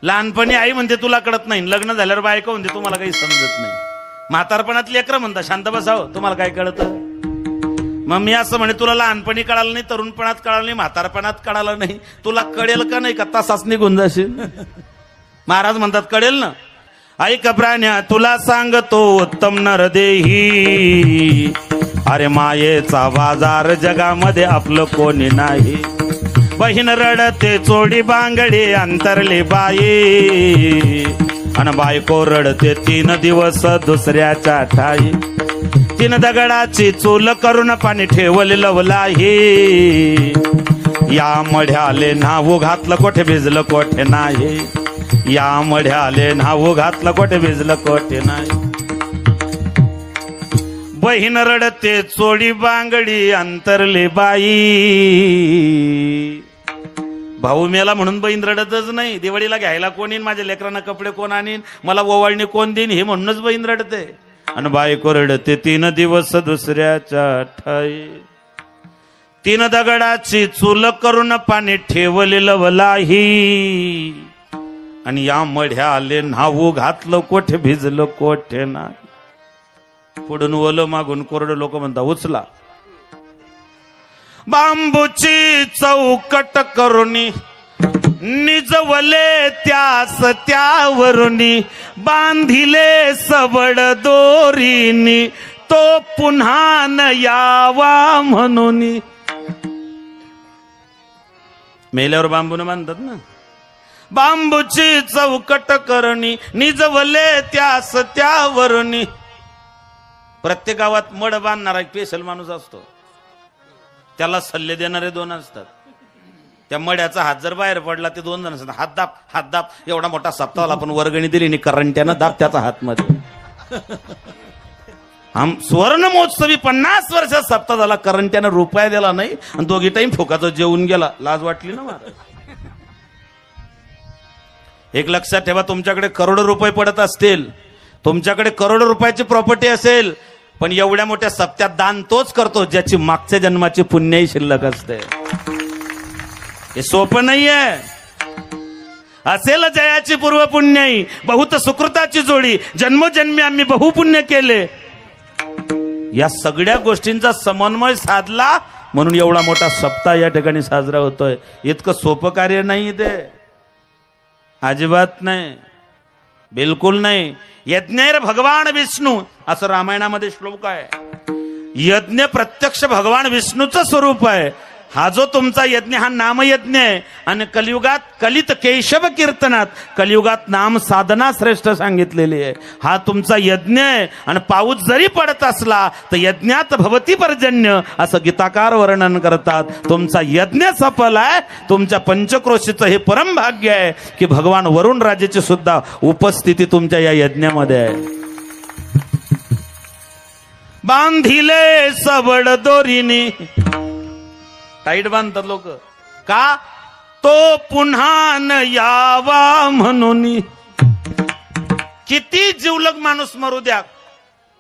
लहानपणी आई म्हणते तुला कळत नाही, लग्न झाल्यावर बायको म्हणते तुम्हाला काही समजत नाही. म्हातारपणात लेकरं म्हणतात शांत बसावं तुम्हाला काय कळतं. मग मी असं म्हणे तुला लहानपणी कळालं नाही, तरुणपणात कळालं नाही, म्हातारपणात कळालं नाही, तुला कळेल का नाही का तसाच निघून जाशील. महाराज म्हणतात कळेल ना. ऐक प्राण्या तुला सांगतो उत्तम नरदेही, अरे मायेचा बाजार जगामध्ये आपलं कोणी नाही. बहीण रडते चोडी बांगडी अंतरली बाई, अन बायको रडते 3 दिवस दुसऱ्याच्या ठाई. 3 दगडाची चूल करून पाणी ठेवले लवलाही, या मढ्याले नाव घातलं कोठे भिजलं कोठे नाही. या मढ्याले नाव घातलं कोठे भिजलं कोठे नाही. बहीण रडते चोडी बांगडी अंतरली बाई. भाऊ मेला म्हणून बहीण रडतच नाही. दिवाळीला घ्यायला कोण येईन, माझ्या लेकरांना कपडे कोण आणीन, मला ओवाळणी कोण देईन, हे म्हणूनच बहीण रडते. आणि बायको रडते 3 दिवस दुसऱ्याच्या ठाई. 3 दगडाची चूल करून पाणी ठेवले लवलाही, आणि या मढ्याले नाव घातलं कोठे भिजलं कोठे नाही. पुढून ओलं मागून कोरडं लोक म्हणतात उचला. बांबूची चौकट करुनी निजवले त्यास त्यावरुनी, बांधिले सबड दोरीनी तो पुन्हा न यावा म्हणून. मेल्यावर बांबून बांधतात ना. बांबूची चौकट करणी निजवले त्यास त्यावरुनी. प्रत्येक गावात मड बांधणारा एक स्पेशल माणूस असतो, त्याला सल्ले देणारे 2 असतात. त्या मड्याचा हात जर बाहेर पडला ते 2 जण असतात. हात दाब एवढा मोठा सप्ताहाला आपण वर्गणी दिली आणि करंट्यानं दाब त्याचा हातमध्ये. सुवर्ण महोत्सवी 50 वर्षात सप्ताह झाला, करंट्यानं रुपया दिला नाही आणि 2 टाइम फुकाचं जेवून गेला. लाज वाटली ना मला. एक लक्षात ठेवा, तुमच्याकडे करोडो रुपये पडत असतील, तुमच्याकडे करोडो रुपयाची प्रॉपर्टी असेल, पण एवढ्या मोठ्या सप्त्यात दान तोच करतो ज्याची मागच्या जन्माची पुण्यही शिल्लक असते. हे सोपं नाहीये. असेल जयाची पूर्व पुण्याई, बहुत सुकृताची जोडी, जन्मोजन्मी आम्ही बहुपुण्य केले. या सगळ्या गोष्टींचा समन्वय साधला म्हणून एवढा मोठा सप्ताह या ठिकाणी साजरा होतोय. इतकं सोपं कार्य नाही ते, अजिबात नाही, बिलकुल नाही. यज्ञैर भगवान विष्णू असं रामायणामध्ये श्लोक आहे. यज्ञ प्रत्यक्ष भगवान विष्णूचं स्वरूप आहे. हा जो तुमचा यज्ञ हा नामयज्ञ आहे. आणि कलियुगात कलित केशव कीर्तनात कलियुगात नाम साधना श्रेष्ठ सांगितलेली आहे. हा तुमचा यज्ञ आहे. आणि पाऊस जरी पडत असला तर यज्ञात भवती पर्जन्य असं गीताकार वर्णन करतात. तुमचा यज्ञ सफल आहे. तुमच्या पंचक्रोशीचं हे परम भाग्य आहे की भगवान वरुण राजेची सुद्धा उपस्थिती तुमच्या या यज्ञामध्ये आहे. बांधिले सबड दोरीनी, टाईट बांधतात लोक का, तो पुन्हा न यावा म्हणून. किती जीवलग माणूस मरू द्या,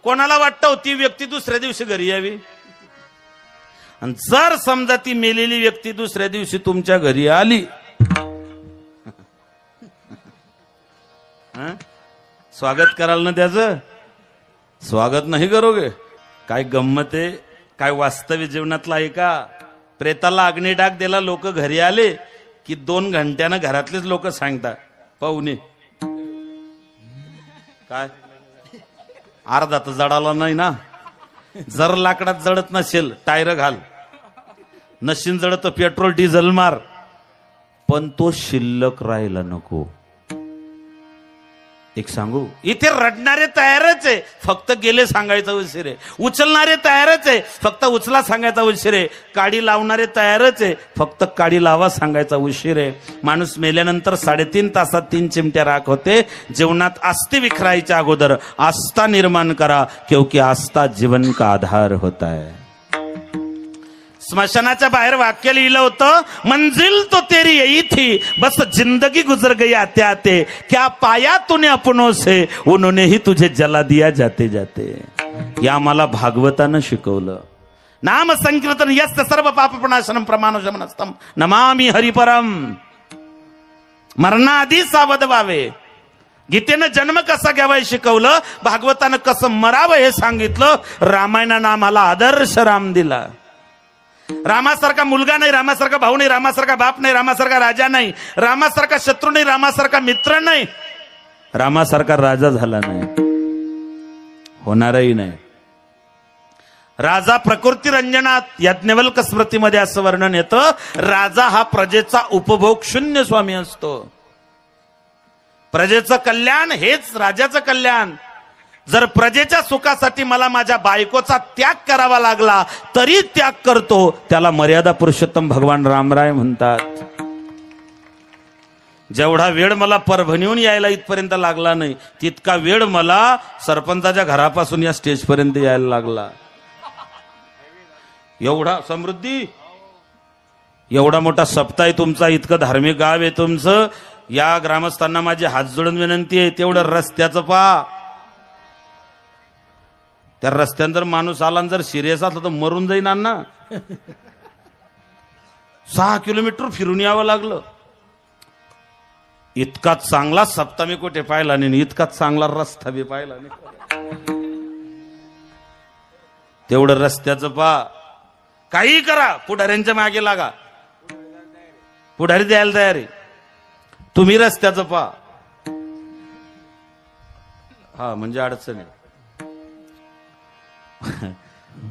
कोणाला वाटतं ती व्यक्ती दुसऱ्या दिवशी घरी यावी. आणि जर समजा ती मेलेली व्यक्ती दुसऱ्या दिवशी तुमच्या घरी आली, स्वागत कराल ना त्याचं? स्वागत नाही करोगे? काय गंमत आहे, काय वास्तविक जीवनातला आहे का? प्रेताला अग्नी डाक दिला, लोक घरी आले की 2 घंट्यानं घरातलेच लोक सांगतात पाहुणे काय अर्धा तर जडाला नाही ना. जर लाकडात जडत नसेल टायर घाल, नशीन जडत पेट्रोल डिझेल मार, पण तो शिल्लक राहायला नको. एक सांगू, इथे रडणारे तयारच आहे, फक्त गेले सांगायचा उशीर आहे. उचलणारे तयारच आहे, फक्त उचला सांगायचा उशीर आहे. काडी लावणारे तयारच आहे, फक्त काडी लावा सांगायचा उशीर आहे. माणूस मेल्यानंतर 3.5 तासात 3 चिमट्या राख होते. जीवनात आस्ती विखरायच्या अगोदर आस्था निर्माण करा, क्योंकि आस्था जीवन का आधार होता है. स्मशानाच्या बाहेर वाक्य लिहिलं होतं, मंजिल तो तेरी यही थी, बस जिंदगी गुजर गई आते आते, क्या पाया तूने अपनों से, उन्होंने ही तुझे जला दिया जाते जाते. या आम्हाला भागवतानं शिकवलं. नाम संकीर्तन यस्त सर्व पापप्रणाशनम प्रमाणशमनस्तम नमामि हरिपरम. मरणाआधी सावध व्हावे. गीतेनं जन्म कसा घ्यावा हे शिकवलं, भागवतानं कसं मरावं हे सांगितलं, रामायणानं आम्हाला आदर्श राम दिला. रामासारखा मुलगा नाही, रामासारखा भाऊ नाही, रामासारखा बाप नाही, रामासारखा राजा नाही, रामासारखा शत्रू नाही, रामासारखा मित्र नाही, रामासारखा राजा झाला नाही, होणारही नाही. राजा प्रकृती रंजनात, याज्ञवल्क स्मृतीमध्ये असं वर्णन येतं, राजा हा प्रजेचा उपभोग शून्य स्वामी असतो. प्रजेचं कल्याण हेच राजाचं कल्याण. जर प्रजेच्या सुखासाठी मला माझ्या बायकोचा त्याग करावा लागला तरी त्याग करतो, त्याला मर्यादा पुरुषोत्तम भगवान रामराय म्हणतात. जेवढा वेळ मला परभणीहून यायला इथपर्यंत लागला नाही, तितका वेळ मला सरपंचाच्या घरापासून या स्टेजपर्यंत यायला लागला. एवढा समृद्धी, एवढा मोठा सप्ताह आहे तुमचा, इतकं धार्मिक गाव आहे तुमचं. या ग्रामस्थांना माझी हात जोडून विनंती आहे, तेवढं रस्त्याचं पहा. त्या रस्त्यानं जर माणूस आला जर सिरियस असला तर मरून जाईन ना. 6 किलोमीटर फिरून यावं लागलं. इतका चांगला सप्ताह मी कुठे पाहिला नाही, इतका चांगला रस्ता बी पाहिला नाही. तेवढं रस्त्याचं पहा. काही करा, पुढाऱ्यांच्या मागे लागा, पुढारी द्यायला तयार आहे. तुम्ही रस्त्याचं पहा. हा म्हणजे अडचण आहे.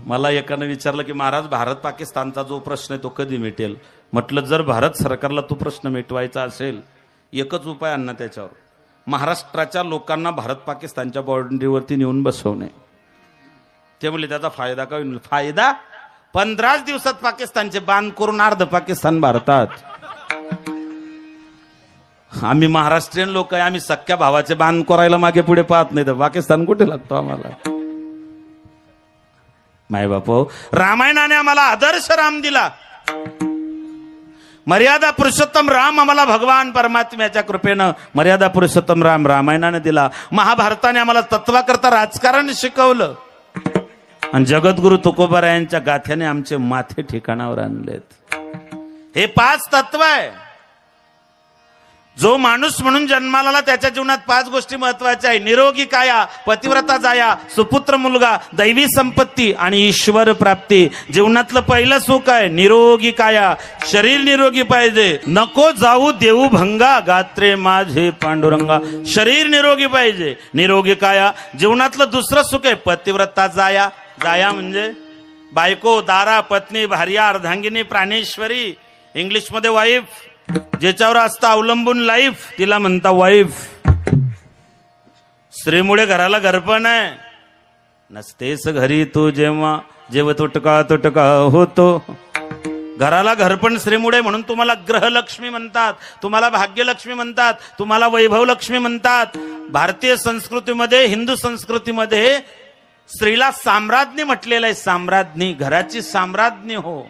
मला एकानं विचारलं की महाराज, भारत पाकिस्तानचा जो प्रश्न आहे तो कधी मिटेल? म्हटलं, जर भारत सरकारला तो प्रश्न मिटवायचा असेल, एकच उपाय आणणं त्याच्यावर, महाराष्ट्राच्या लोकांना भारत पाकिस्तानच्या बाउंड्रीवरती नेऊन बसवणे. ते म्हणले त्याचा फायदा काय होईल? फायदा 15 दिवसात पाकिस्तानचे बांध करून अर्ध पाकिस्तान भारतात. आम्ही महाराष्ट्रीयन लोक आहे, आम्ही सख्या भावाचे बांध करायला मागे पुढे पाहत नाही, तर पाकिस्तान कुठे लागतो आम्हाला? माय बापो, रामायणाने आम्हाला आदर्श राम दिला. मर्यादा पुरुषोत्तम राम आम्हाला भगवान परमात्म्याच्या कृपेनं मर्यादा पुरुषोत्तम राम रामायणाने दिला. महाभारताने आम्हाला तत्वाकरता राजकारण शिकवलं. आणि जगद्गुरु तुकोबारायांच्या गाथ्याने आमचे माथे ठिकाणावर आणलेत. हे 5 तत्व आहे. जो माणूस म्हणून जन्माला आला त्याच्या जीवनात 5 गोष्टी महत्वाच्या आहे. निरोगी काया, पतिव्रता जाया, सुपुत्र मुलगा, दैवी संपत्ती आणि ईश्वर प्राप्ती. जीवनातलं पहिलं सुख आहे निरोगी काया. शरीर निरोगी पाहिजे, नको जाऊ देऊ भंगा, गात्रे माझे पांडुरंगा. शरीर निरोगी पाहिजे, निरोगी काया. जीवनातलं दुसरं सुख आहे पतिव्रता जाया. जाया म्हणजे बायको, दारा, पत्नी, भार्या, अर्धांगिनी, प्राणेश्वरी, इंग्लिशमध्ये वाईफ. ज्याच्यावर असतं अवलंबून लाईफ, तिला म्हणता वाईफ. स्त्रीमुळे घराला घरपण आहे. नसतेस घरी तू जेव्हा, जेव्हा तुटका होतो. घराला घरपण स्त्रीमुळे, म्हणून तुम्हाला ग्रहलक्ष्मी म्हणतात, तुम्हाला भाग्यलक्ष्मी म्हणतात, तुम्हाला वैभवलक्ष्मी म्हणतात. भारतीय संस्कृतीमध्ये, हिंदू संस्कृतीमध्ये स्त्रीला साम्राज्ञी म्हटलेलं आहे. साम्राज्ञी, घराची साम्राज्ञी हो.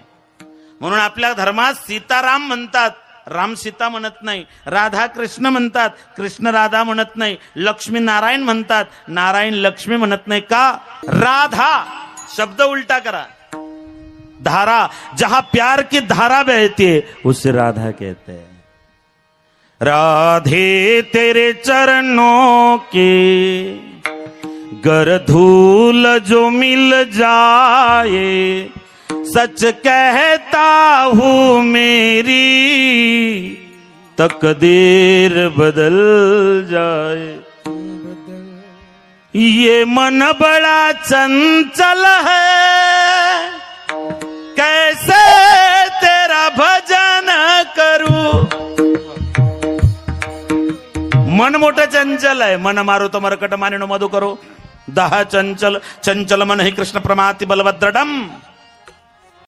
म्हणून आपल्या धर्मात सीताराम म्हणतात, राम सीता म्हणत नाही. राधा कृष्ण म्हणतात, कृष्ण राधा म्हणत नाही. लक्ष्मी नारायण म्हणतात, नारायण लक्ष्मी म्हणत नाही. का? राधा शब्द उलटा करा. धारा, जहां प्यार की धारा बहती है उसे राधा कहते हैं. राधे तेरे चरणों की गर धूल जो मिल जाए, सच कहता हूँ मेरी तकदीर बदल जाए. ये मन बड़ा चंचल है, कैसे तेरा भजन करूं. मन मोठं चंचल आहे. मन मारू तो मरकट मानिनो मधु करो. 10 चंचल, चंचल मन ही कृष्ण प्रमाति बलभद्रडम.